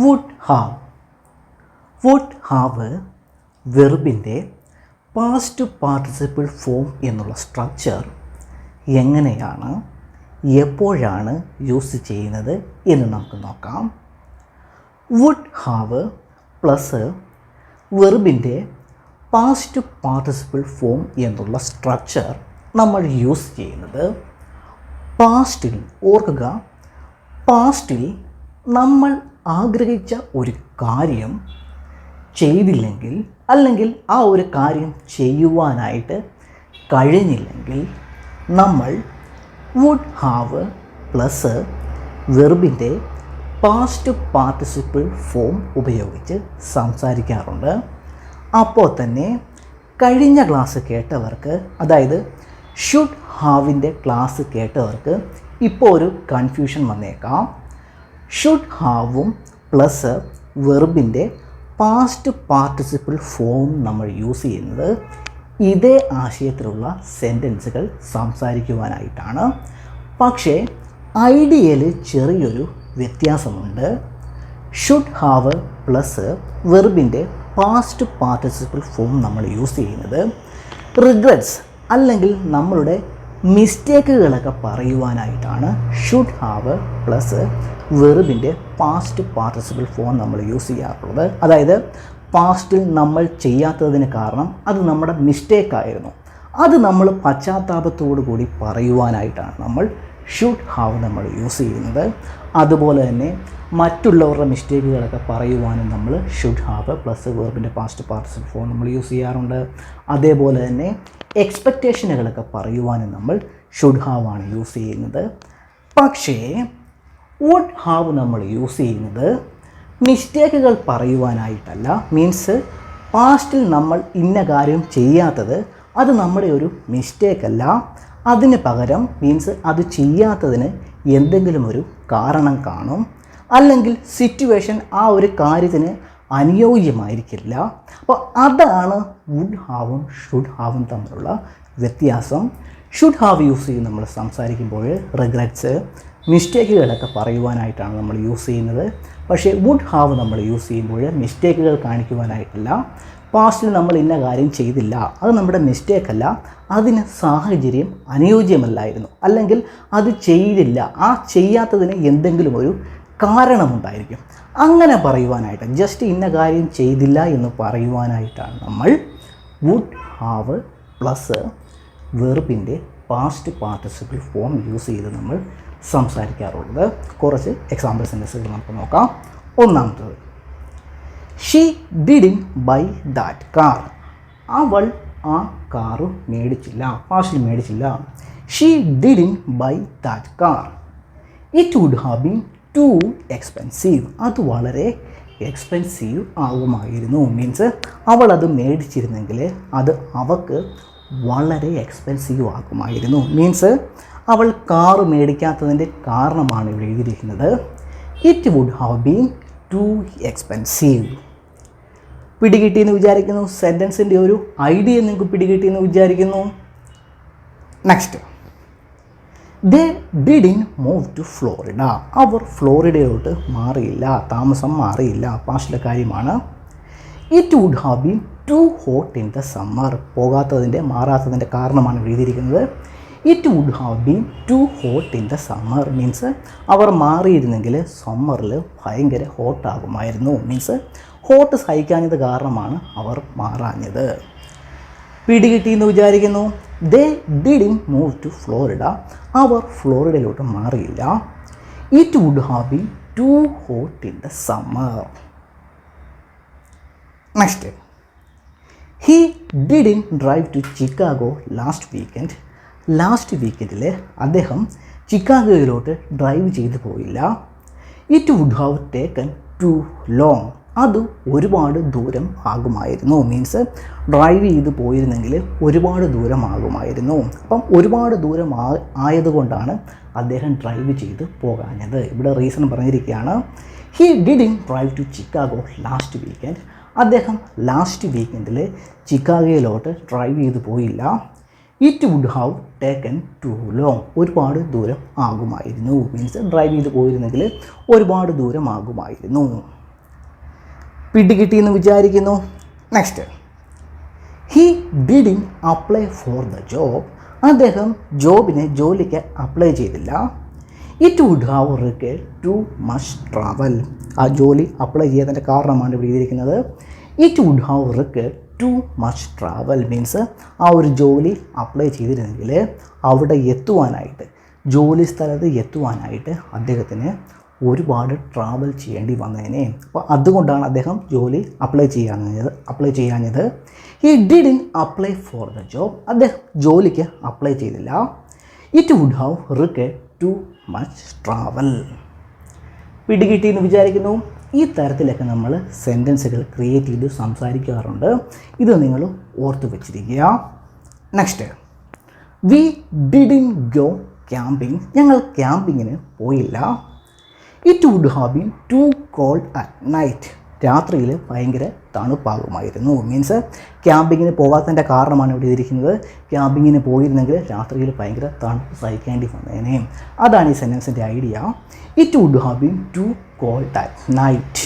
Would have. Would have വെർബിൻ്റെ past participle form എന്നുള്ള structure എങ്ങനെയാണ് എപ്പോഴാണ് യൂസ് ചെയ്യുന്നത് എന്ന് നമുക്ക് നോക്കാം. വുഡ് ഹാവ് പ്ലസ് വെർബിൻ്റെ പാസ്റ്റ് പാർട്ടിസിപ്പിൾ ഫോം എന്നുള്ള സ്ട്രക്ചർ നമ്മൾ യൂസ് ചെയ്യുന്നത് പാസ്റ്റിൽ, ഓർക്കുക, പാസ്റ്റിൽ നമ്മൾ ആഗ്രഹിച്ച ഒരു കാര്യം ചെയ്തില്ലെങ്കിൽ അല്ലെങ്കിൽ ആ ഒരു കാര്യം ചെയ്യുവാനായിട്ട് കഴിഞ്ഞില്ലെങ്കിൽ നമ്മൾ വുഡ് ഹാവ് പ്ലസ് വെർബിൻ്റെ പാസ്റ്റ് പാർട്ടിസിപ്പിൾ ഫോം ഉപയോഗിച്ച് സംസാരിക്കാറുണ്ട്. അപ്പോൾ തന്നെ കഴിഞ്ഞ ക്ലാസ് കേട്ടവർക്ക്, അതായത് ഷുഡ് ഹാവിൻ്റെ ക്ലാസ് കേട്ടവർക്ക് ഇപ്പോൾ ഒരു കൺഫ്യൂഷൻ വന്നേക്കാം. ഷുഡ് ഹാവും പ്ലസ് വെർബിൻ്റെ പാസ്റ്റ് പാർട്ടിസിപ്പിൾ ഫോം നമ്മൾ യൂസ് ചെയ്യുന്നത് ഇതേ ആശയത്തിലുള്ള സെൻറ്റൻസുകൾ സംസാരിക്കുവാനായിട്ടാണ്. പക്ഷേ ഐഡിയയിൽ ചെറിയൊരു വ്യത്യാസമുണ്ട്. ഷുഡ് ഹാവ് പ്ലസ് വെർബിൻ്റെ പാസ്റ്റ് പാർട്ടിസിപ്പിൾ ഫോം നമ്മൾ യൂസ് ചെയ്യുന്നത് റിഗ്രറ്റ്സ് അല്ലെങ്കിൽ നമ്മളുടെ മിസ്റ്റേക്കുകളൊക്കെ പറയുവാനായിട്ടാണ് ഷുഡ് ഹാവ് പ്ലസ് വെർബിൻ്റെ പാസ്റ്റ് പാർട്ടിസിപ്പിൾ ഫോം നമ്മൾ യൂസ് ചെയ്യാറുള്ളത്. അതായത് പാസ്റ്റിൽ നമ്മൾ ചെയ്യാത്തതിന് കാരണം അത് നമ്മുടെ മിസ്റ്റേക്കായിരുന്നു, അത് നമ്മൾ പശ്ചാത്താപത്തോടു കൂടി പറയുവാനായിട്ടാണ് നമ്മൾ ഷുഡ് ഹാവ് നമ്മൾ യൂസ് ചെയ്യുന്നത്. അതുപോലെ തന്നെ മറ്റുള്ളവരുടെ മിസ്റ്റേക്കുകളൊക്കെ പറയുവാനും നമ്മൾ ഷുഡ് ഹാവ് പ്ലസ് വെർബിൻ്റെ പാസ്റ്റ് പാർട്ടിസിപ്പിൾ ഫോം നമ്മൾ യൂസ് ചെയ്യാറുണ്ട്. അതേപോലെ തന്നെ എക്സ്പെക്റ്റേഷനുകളൊക്കെ പറയുവാനും നമ്മൾ ഷുഡ് ഹാവ് ആണ് യൂസ് ചെയ്യുന്നത്. പക്ഷേ വുഡ് ഹാവ് നമ്മൾ യൂസ് ചെയ്യുന്നത് മിസ്റ്റേക്കുകൾ പറയുവാനായിട്ടല്ല. മീൻസ് പാസ്റ്റിൽ നമ്മൾ ഇന്ന കാര്യം ചെയ്യാത്തത് അത് നമ്മുടെ ഒരു മിസ്റ്റേക്കല്ല, അതിന് പകരം മീൻസ് അത് ചെയ്യാത്തതിന് എന്തെങ്കിലും ഒരു കാരണം കാണും, അല്ലെങ്കിൽ സിറ്റുവേഷൻ ആ ഒരു കാര്യത്തിന് അനുയോജ്യമായിരിക്കില്ല. അപ്പോൾ അതാണ് വുഡ് ഹാവും ഷുഡ് ഹാവും തമ്മിലുള്ള വ്യത്യാസം. ഷുഡ് ഹാവ് യൂസ് ചെയ്ത് നമ്മൾ സംസാരിക്കുമ്പോൾ റിഗ്രറ്റ്സ്, മിസ്റ്റേക്കുകളൊക്കെ പറയുവാനായിട്ടാണ് നമ്മൾ യൂസ് ചെയ്യുന്നത്. പക്ഷേ വുഡ് ഹാവ് നമ്മൾ യൂസ് ചെയ്യുമ്പോൾ മിസ്റ്റേക്കുകൾ കാണിക്കുവാനായിട്ടല്ല, പാസ്റ്റിൽ നമ്മൾ ഇന്ന കാര്യം ചെയ്തില്ല, അത് നമ്മുടെ മിസ്റ്റേക്കല്ല, അതിന് സാഹചര്യം അനുയോജ്യമല്ലായിരുന്നു, അല്ലെങ്കിൽ അത് ചെയ്തില്ല, ആ ചെയ്യാത്തതിന് എന്തെങ്കിലും ഒരു കാരണമുണ്ടായിരിക്കും. അങ്ങനെ പറയുവാനായിട്ട്, ജസ്റ്റ് ഇന്ന കാര്യം ചെയ്തില്ല എന്ന് പറയുവാനായിട്ടാണ് നമ്മൾ വുഡ് ഹാവ് പ്ലസ് വെർബിൻ്റെ പാസ്റ്റ് പാർട്ടിസിപ്പിൾ ഫോം യൂസ് ചെയ്ത് നമ്മൾ സംസാരിക്കാറുള്ളത്. കുറച്ച് എക്സാമ്പിൾ സെൻറ്റൻസുകൾ നമുക്ക് നോക്കാം. ഒന്നാമത്തത്, she didn't buy that car. അവൾ ആ കാറ് മേടിച്ചില്ല, പാസ്റ്റിൽ മേടിച്ചില്ല. She didn't buy that car. It would have been too expensive. അത് വളരെ എക്സ്പെൻസീവ് ആകുമായിരുന്നു. മീൻസ് അവൾ അത് മേടിച്ചിരുന്നെങ്കിൽ അത് അവൾക്ക് വളരെ എക്സ്പെൻസീവ് ആകുമായിരുന്നു. മീൻസ് അവൾ കാറ് മേടിക്കാത്തതിൻ്റെ കാരണമാണ് ഇവിടെ എഴുതിയിരിക്കുന്നത് it would have been too expensive. പിടികിട്ടിയെന്ന് വിചാരിക്കുന്നു. സെൻറ്റൻസിൻ്റെ ഒരു ഐഡിയ നിങ്ങൾക്ക് പിടികിട്ടിയെന്ന് വിചാരിക്കുന്നു. Next, they didn't move to Florida. അവർ ഫ്ലോറിഡയിലോട്ട് മാറിയില്ല, താമസം മാറിയില്ല, പാസ്റ്റിലെ കാര്യമാണ്. It would have been too hot in the summer. പോകാത്തതിൻ്റെ, മാറാത്തതിൻ്റെ കാരണമാണ് എഴുതിയിരിക്കുന്നത് it would have been too hot in the summer. Means അവർ മാറിയിരുന്നെങ്കിൽ സമ്മറിൽ ഭയങ്കര ഹോട്ടാകുമായിരുന്നു. മീൻസ് ഹോട്ട് സഹിക്കാഞ്ഞത് കാരണമാണ് അവർ മാറാഞ്ഞത്. പിടികിട്ടിയെന്ന് വിചാരിക്കുന്നു. They didn't move to Florida. അവർ ഫ്ലോറിഡയിലോട്ട് മാറിയില്ല. It would have been too hot in the summer. Next, he didn't drive to Chicago last weekend. Last വീക്കെൻഡിൽ അദ്ദേഹം ചിക്കാഗോയിലോട്ട് ഡ്രൈവ് ചെയ്തു പോയില്ല. It would have taken too long. അത് ഒരുപാട് ദൂരം ആകുമായിരുന്നു. മീൻസ് ഡ്രൈവ് ചെയ്ത് പോയിരുന്നെങ്കിൽ ഒരുപാട് ദൂരം ആകുമായിരുന്നു. അപ്പം ഒരുപാട് ദൂരം ആയതുകൊണ്ടാണ് അദ്ദേഹം ഡ്രൈവ് ചെയ്ത് പോകാഞ്ഞത്. ഇവിടെ റീസൺ പറഞ്ഞിരിക്കുകയാണ്. He didn't drive to Chicago last weekend. അദ്ദേഹം ലാസ്റ്റ് വീക്കെൻഡിൽ ചിക്കാഗോയിലോട്ട് ഡ്രൈവ് ചെയ്ത് പോയില്ല. It would have taken too long. ഒരുപാട് ദൂരം ആകുമായിരുന്നു. മീൻസ് ഡ്രൈവ് ചെയ്ത് പോയിരുന്നെങ്കിൽ ഒരുപാട് ദൂരം ആകുമായിരുന്നു. പിടികിട്ടിയെന്ന് വിചാരിക്കുന്നു. Next, he didn't apply for the job. അദ്ദേഹം ജോലിക്ക് അപ്ലൈ ചെയ്തില്ല. It would have required too much travel. ആ ജോലി അപ്ലൈ ചെയ്യാത്തതിൻ്റെ കാരണമാണ് ഇവിടെ എഴുതിയിരിക്കുന്നത്. It would have required too much travel means ആ ഒരു ജോലി അപ്ലൈ ചെയ്തിരുന്നെങ്കിൽ അവിടെ എത്തുവാനായിട്ട്, ജോലി സ്ഥലത്ത് എത്തുവാനായിട്ട് അദ്ദേഹത്തിന് ഒരുപാട് ട്രാവൽ ചെയ്യേണ്ടി വന്നേനെ. അപ്പോൾ അതുകൊണ്ടാണ് അദ്ദേഹം ജോലി അപ്ലൈ ചെയ്യാഞ്ഞത്. He didn't apply for the job. അദ്ദേഹം ജോലിക്ക് അപ്ലൈ ചെയ്തില്ല. It would have required too much travel. പിടികിട്ടിയെന്ന് വിചാരിക്കുന്നു. ഈ തരത്തിലൊക്കെ നമ്മൾ സെൻറ്റൻസുകൾ ക്രിയേറ്റ് ചെയ്ത് സംസാരിക്കാറുണ്ട്. ഇത് നിങ്ങൾ ഓർത്ത് വെച്ചിരിക്കുക. Next, we didn't go camping. ഞങ്ങൾ ക്യാമ്പിങ്ങിന് പോയില്ല. It would have been too cold at night. രാത്രിയിൽ ഭയങ്കര തണുപ്പാകുമായിരുന്നു. മീൻസ് ക്യാമ്പിങ്ങിന് പോകാത്തതിൻ്റെ കാരണമാണ് ഇവിടെ ഇരിക്കുന്നത്. ക്യാമ്പിങ്ങിന് പോയിരുന്നെങ്കിൽ രാത്രിയിൽ ഭയങ്കര തണുപ്പ് സഹിക്കേണ്ടി വന്നേനെ. അതാണ് ഈ സെൻറ്റൻസിൻ്റെ idea. It would have been too cold at night.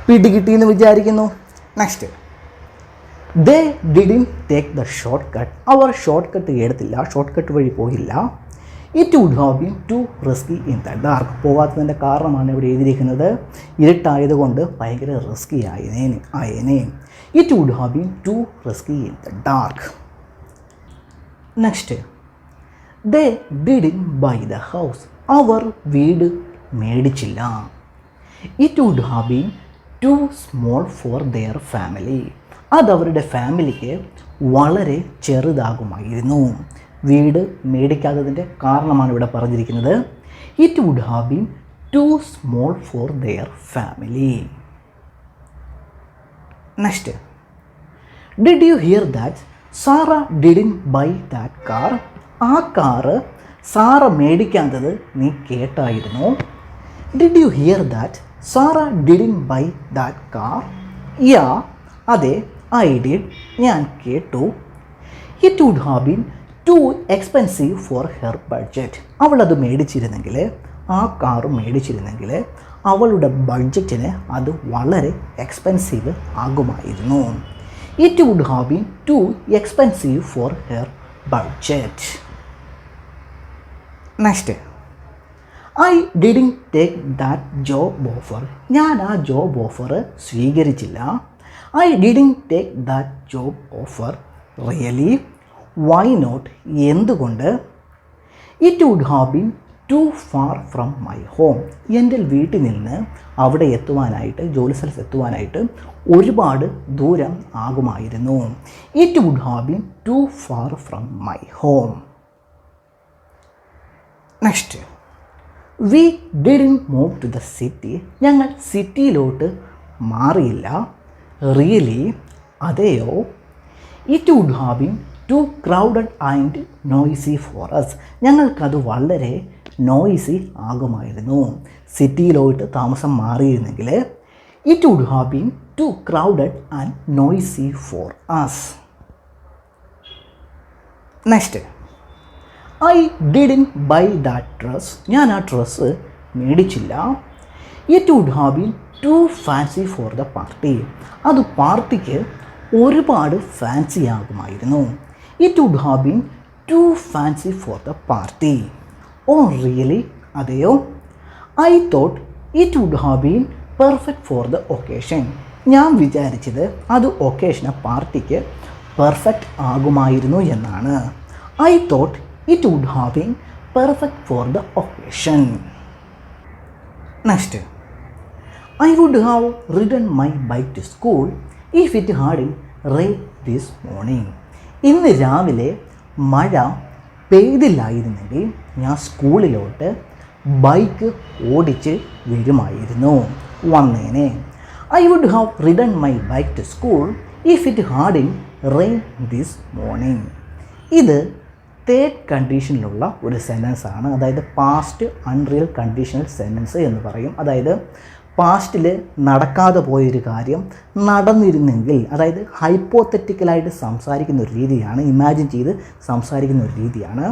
പിടികിട്ടിയെന്ന് വിചാരിക്കുന്നു. Next, they didn't take the short cut. അവർ ഷോർട്ട് കട്ട് എടുത്തില്ല, ഷോർട്ട് കട്ട് വഴി പോയില്ല. It would have been too risky in the dark. പോകാത്തതിൻ്റെ കാരണമാണ് ഇവിടെ എഴുതിയിരിക്കുന്നത്. ഇരുട്ടായതുകൊണ്ട് ഭയങ്കര റിസ്കി ആയേനെ. It would have been too risky in the dark. Next, they didn't buy the house. അവർ വീട് മേടിച്ചില്ല. It would have been too small for their family. അതവരുടെ ഫാമിലിക്ക് വളരെ ചെറുതാകുമായിരുന്നു. വീട് മേടിക്കാത്തതിൻ്റെ കാരണമാണ് ഇവിടെ പറഞ്ഞിരിക്കുന്നത്. It would have been too small for their family. Next, did you hear that Sarah didn't buy that car. ആ കാറ് സാറ മേടിക്കാത്തത് നീ കേട്ടായിരുന്നു. Did you hear that Sarah didn't buy that car. Yeah, അതെ, I did, ഞാൻ കേട്ടു. It would have been too expensive for her budget. അവളത് മേടിച്ചിരുന്നെങ്കിൽ, ആ കാറ് മേടിച്ചിരുന്നെങ്കിൽ അവളുടെ ബഡ്ജറ്റിന് അത് വളരെ എക്സ്പെൻസീവ് ആകുമായിരുന്നു. It would have been too expensive for her budget. Next, I didn't take that job offer. ഞാൻ ആ ജോബ് ഓഫർ സ്വീകരിച്ചില്ല. I didn't take that job offer. Really, why not, എന്തുകൊണ്ട്? It would have been too far from my home. എൻ്റെ വീട്ടിൽ നിന്ന് അവിടെ എത്തുവാനായിട്ട്, ജോലി സ്ഥലത്ത് എത്തുവാനായിട്ട് ഒരുപാട് ദൂരം ആകുമായിരുന്നു. It would have been too far from my home. Next, we didn't move to the city. ഞങ്ങൾ സിറ്റിയിലോട്ട് മാറിയില്ല. റിയലി, അതെയോ? It would have been too crowded and noisy for us. ഞങ്ങൾക്കത് വളരെ നോയ്സി ആകുമായിരുന്നു. സിറ്റിയിലോട്ട് താമസം മാറിയിരുന്നെങ്കിൽ it would have been too crowded and noisy for us. Next, I didn't buy that dress. ഞാൻ ആ ഡ്രസ്സ് മേടിച്ചില്ല. It would have been too fancy for the party. അത് പാർട്ടിക്ക് ഒരുപാട് ഫാൻസി ആകുമായിരുന്നു. It would have been too fancy for the party. Oh really, അതെയോ? I thought it would have been perfect for the occasion. ഞാൻ വിചാരിച്ചത് അത് ഒക്കേഷന്, പാർട്ടിക്ക് പെർഫെക്റ്റ് ആകുമായിരുന്നു എന്നാണ്. I thought it would have been perfect for the occasion. Next, I would have ridden my bike to school if it hadn't rain this morning. ഇന്ന് രാവിലെ മഴ പെയ്തില്ലായിരുന്നെങ്കിൽ ഞാൻ സ്കൂളിലോട്ട് ബൈക്ക് ഓടിച്ച് വരുമായിരുന്നു, വന്നേനെ. I would have ridden my bike to school if it hadn't rain this morning. ഇത് third കണ്ടീഷനിലുള്ള ഒരു സെൻറ്റൻസ് ആണ്. അതായത് പാസ്റ്റ് അൺറിയൽ കണ്ടീഷണൽ സെൻറ്റൻസ് എന്ന് പറയും. അതായത് പാസ്റ്റിൽ നടക്കാതെ പോയൊരു കാര്യം നടന്നിരുന്നെങ്കിൽ, അതായത് ഹൈപ്പോത്തറ്റിക്കലായിട്ട് സംസാരിക്കുന്ന ഒരു രീതിയാണ്, ഇമാജിൻ ചെയ്ത് സംസാരിക്കുന്ന ഒരു രീതിയാണ്.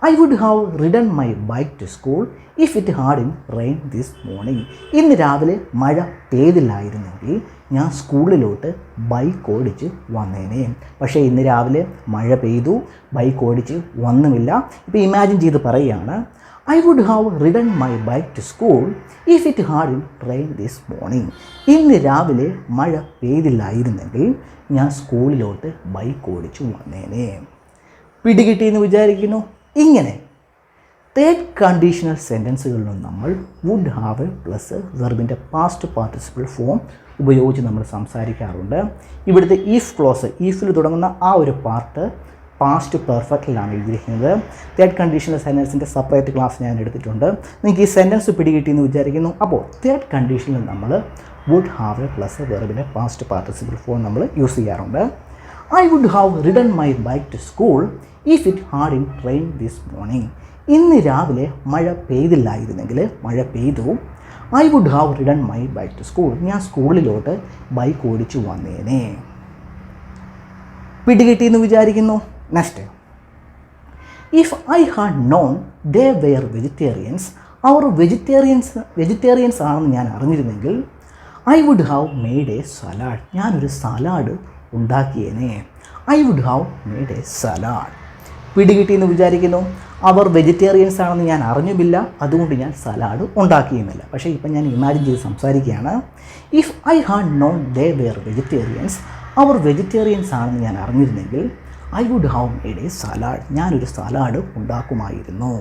I would have ridden my bike to school if it hadn't rain this morning. ഇന്ന് രാവിലെ മഴ പെയ്തില്ലായിരുന്നെങ്കിൽ ഞാൻ സ്കൂളിലോട്ട് ബൈക്ക് ഓടിച്ച് വന്നേനെ. പക്ഷേ ഇന്ന് രാവിലെ മഴ പെയ്തു, ബൈക്ക് ഓടിച്ച് വന്നുമില്ല. ഇപ്പോൾ ഇമാജിൻ ചെയ്ത് പറയുകയാണ്, I would have ridden my bike to school if it hadn't rain this morning. ഇന്ന് രാവിലെ മഴ പെയ്തില്ലായിരുന്നെങ്കിൽ ഞാൻ സ്കൂളിലോട്ട് ബൈക്ക് ഓടിച്ച് വന്നേനെ. പിടികിട്ടിയെന്ന് വിചാരിക്കുന്നു. ഇങ്ങനെ തേർഡ് കണ്ടീഷണൽ സെൻറ്റൻസുകളിലും നമ്മൾ വുഡ് ഹാവ് പ്ലസ് വെർബിൻ്റെ പാസ്റ്റ് പാർട്ടിസിപ്പിൾ ഫോം ഉപയോഗിച്ച് നമ്മൾ സംസാരിക്കാറുണ്ട്. ഇവിടുത്തെ ഈഫ് ക്ലോസ്, ഈഫിൽ തുടങ്ങുന്ന ആ ഒരു പാർട്ട് പാസ്റ്റ് പെർഫെക്റ്റിലാണ് എഴുതിയിരിക്കുന്നത്. തേർഡ് കണ്ടീഷണൽ സെൻറ്റൻസിൻ്റെ സെപ്പറേറ്റ് ക്ലാസ് ഞാൻ എടുത്തിട്ടുണ്ട്. നിങ്ങൾക്ക് ഈ സെൻറ്റൻസ് പിടികിട്ടിയെന്ന് വിചാരിക്കുന്നു. അപ്പോൾ തേർഡ് കണ്ടീഷനിൽ നമ്മൾ വുഡ് ഹാവ് പ്ലസ് വെർബിൻ്റെ പാസ്റ്റ് പാർട്ടിസിപ്പിൾ ഫോം നമ്മൾ യൂസ് ചെയ്യാറുണ്ട്. I would have ridden my bike to school if it hadn't rain this morning. ഇന്ന് രാവിലെ മഴ പെയ്തില്ലായിരുന്നെങ്കിൽ, മഴ പെയ്തു, I would have ridden my bike to school, ഞാൻ സ്കൂളിലോട്ട് ബൈക്ക് ഓടിച്ചു വന്നേനെ. പിടികിട്ടിയെന്ന് വിചാരിക്കുന്നു. Next, if I had known they were vegetarians, അവർ വെജിറ്റേറിയൻസ് ആണെന്ന് ഞാൻ അറിഞ്ഞിരുന്നെങ്കിൽ I would have made a salad, ഞാനൊരു സലാഡ് ഉണ്ടാക്കിയേനെ. I would have made a salad. പിടികിട്ടിയെന്ന് വിചാരിക്കുന്നു. അവർ വെജിറ്റേറിയൻസ് ആണെന്ന് ഞാൻ അറിഞ്ഞുമില്ല, അതുകൊണ്ട് ഞാൻ സലാഡ് ഉണ്ടാക്കിയുമില്ല. പക്ഷേ ഇപ്പം ഞാൻ ഇമാജിൻ ചെയ്ത് സംസാരിക്കുകയാണ്. If I had known they were vegetarians, അവർ വെജിറ്റേറിയൻസ് ആണെന്ന് ഞാൻ അറിഞ്ഞിരുന്നെങ്കിൽ I would have made a salad, ഞാനൊരു സലാഡ് ഉണ്ടാക്കുമായിരുന്നു.